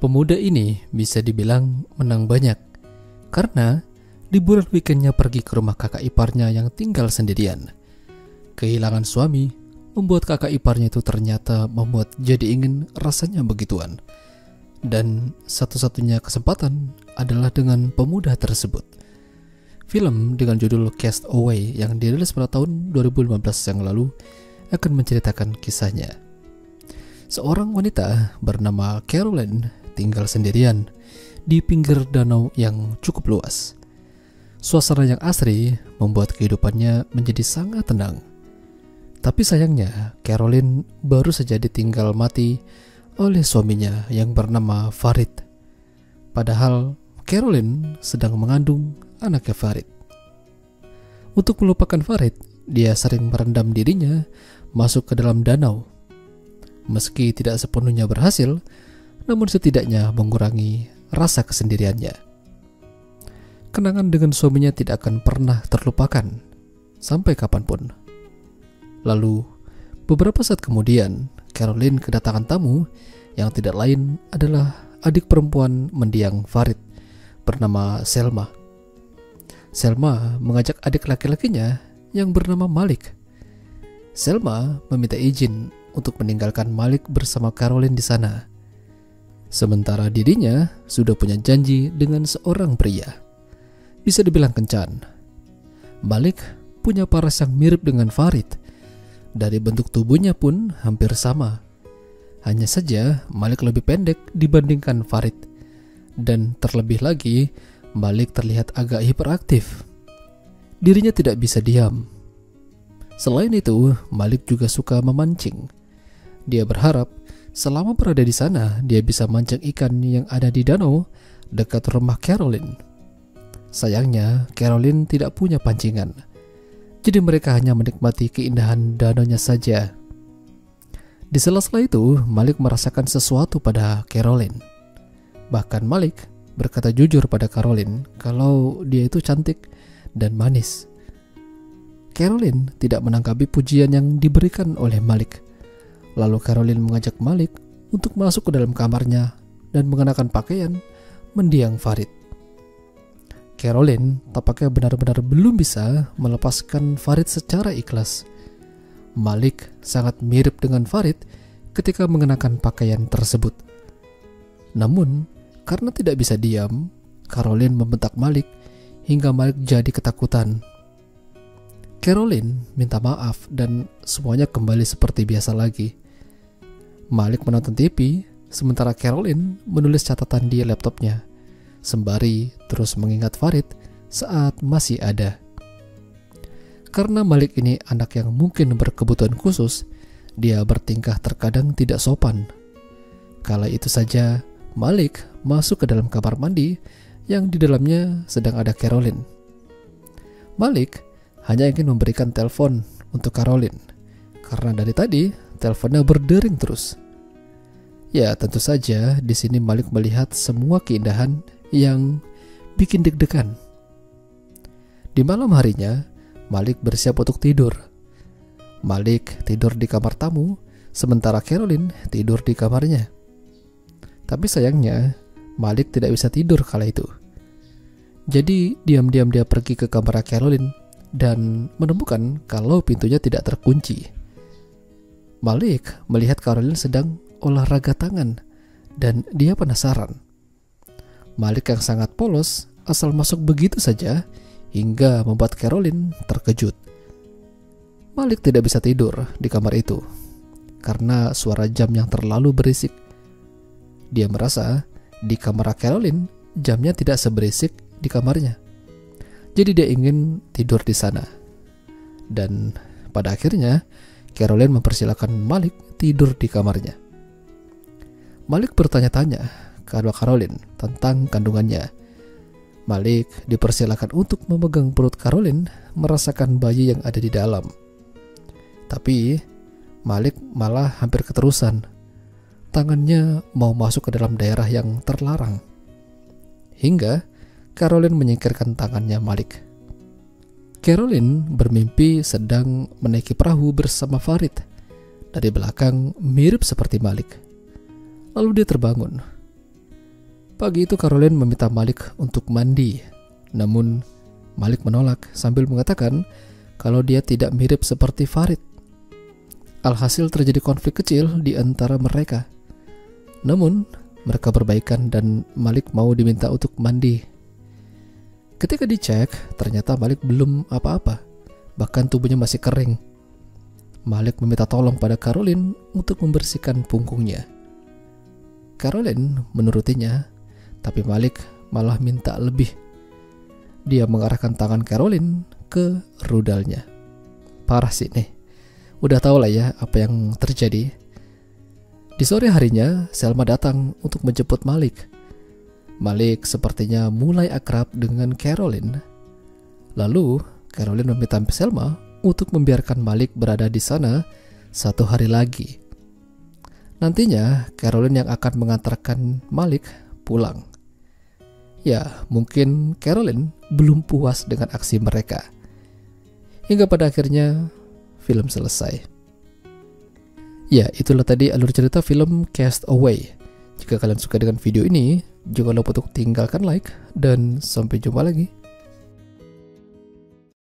Pemuda ini bisa dibilang menang banyak karena liburan weekendnya pergi ke rumah kakak iparnya yang tinggal sendirian. Kehilangan suami membuat kakak iparnya itu ternyata membuat jadi ingin rasanya begituan. Dan satu-satunya kesempatan adalah dengan pemuda tersebut. Film dengan judul Cast Away yang dirilis pada tahun 2015 yang lalu akan menceritakan kisahnya. Seorang wanita bernama Caroline tinggal sendirian di pinggir danau yang cukup luas. Suasana yang asri membuat kehidupannya menjadi sangat tenang. Tapi sayangnya, Caroline baru saja ditinggal mati oleh suaminya yang bernama Farid. Padahal Caroline sedang mengandung anaknya Farid. Untuk melupakan Farid, dia sering merendam dirinya masuk ke dalam danau. Meski tidak sepenuhnya berhasil, namun setidaknya mengurangi rasa kesendiriannya. Kenangan dengan suaminya tidak akan pernah terlupakan sampai kapanpun. Lalu, beberapa saat kemudian, Caroline kedatangan tamu yang tidak lain adalah adik perempuan mendiang Farid bernama Selma. Selma mengajak adik laki-lakinya yang bernama Malik. Selma meminta izin untuk meninggalkan Malik bersama Caroline di sana. Sementara dirinya sudah punya janji dengan seorang pria. Bisa dibilang kencan. Malik punya paras yang mirip dengan Farid. Dari bentuk tubuhnya pun hampir sama. Hanya saja Malik lebih pendek dibandingkan Farid. Dan terlebih lagi, Malik terlihat agak hiperaktif. Dirinya tidak bisa diam. Selain itu, Malik juga suka memancing. Dia berharap selama berada di sana, dia bisa mancing ikan yang ada di danau dekat rumah Caroline. Sayangnya, Caroline tidak punya pancingan. Jadi mereka hanya menikmati keindahan danaunya saja. Di sela-sela itu, Malik merasakan sesuatu pada Caroline. Bahkan Malik berkata jujur pada Caroline kalau dia itu cantik dan manis. Caroline tidak menanggapi pujian yang diberikan oleh Malik. Lalu Caroline mengajak Malik untuk masuk ke dalam kamarnya dan mengenakan pakaian mendiang Farid. Caroline tampaknya benar-benar belum bisa melepaskan Farid secara ikhlas. Malik sangat mirip dengan Farid ketika mengenakan pakaian tersebut. Namun, karena tidak bisa diam, Caroline membentak Malik hingga Malik jadi ketakutan. Caroline minta maaf dan semuanya kembali seperti biasa lagi. Malik menonton TV, sementara Caroline menulis catatan di laptopnya, sembari terus mengingat Farid saat masih ada. Karena Malik ini anak yang mungkin berkebutuhan khusus, dia bertingkah terkadang tidak sopan. Kala itu saja, Malik masuk ke dalam kamar mandi yang di dalamnya sedang ada Caroline. Malik hanya ingin memberikan telepon untuk Caroline, karena dari tadi teleponnya berdering terus. Ya, tentu saja di sini Malik melihat semua keindahan yang bikin deg-degan. Di malam harinya, Malik bersiap untuk tidur. Malik tidur di kamar tamu, sementara Caroline tidur di kamarnya. Tapi sayangnya, Malik tidak bisa tidur kala itu. Jadi, diam-diam dia pergi ke kamar Caroline dan menemukan kalau pintunya tidak terkunci. Malik melihat Caroline sedang olahraga tangan dan dia penasaran. Malik yang sangat polos asal masuk begitu saja hingga membuat Caroline terkejut. Malik tidak bisa tidur di kamar itu karena suara jam yang terlalu berisik. Dia merasa di kamar Caroline jamnya tidak seberisik di kamarnya. Jadi dia ingin tidur di sana. Dan pada akhirnya Caroline mempersilahkan Malik tidur di kamarnya. Malik bertanya-tanya kepada Caroline tentang kandungannya. Malik dipersilakan untuk memegang perut Caroline, merasakan bayi yang ada di dalam. Tapi Malik malah hampir keterusan. Tangannya mau masuk ke dalam daerah yang terlarang. Hingga Caroline menyingkirkan tangannya Malik. Caroline bermimpi sedang menaiki perahu bersama Farid. Dari belakang mirip seperti Malik. Lalu dia terbangun. Pagi itu Caroline meminta Malik untuk mandi. Namun Malik menolak sambil mengatakan kalau dia tidak mirip seperti Farid. Alhasil terjadi konflik kecil di antara mereka. Namun mereka berbaikan dan Malik mau diminta untuk mandi. Ketika dicek, ternyata Malik belum apa-apa. Bahkan tubuhnya masih kering. Malik meminta tolong pada Caroline untuk membersihkan punggungnya. Caroline menurutinya, tapi Malik malah minta lebih. Dia mengarahkan tangan Caroline ke rudalnya. Parah sih nih. Udah tau lah ya apa yang terjadi. Di sore harinya, Selma datang untuk menjemput Malik. Malik sepertinya mulai akrab dengan Caroline. Lalu, Caroline meminta Selma untuk membiarkan Malik berada di sana 1 hari lagi. Nantinya, Caroline yang akan mengantarkan Malik pulang. Ya, mungkin Caroline belum puas dengan aksi mereka. Hingga pada akhirnya, film selesai. Ya, itulah tadi alur cerita film Cast Away. Jika kalian suka dengan video ini, jangan lupa untuk tinggalkan like dan sampai jumpa lagi.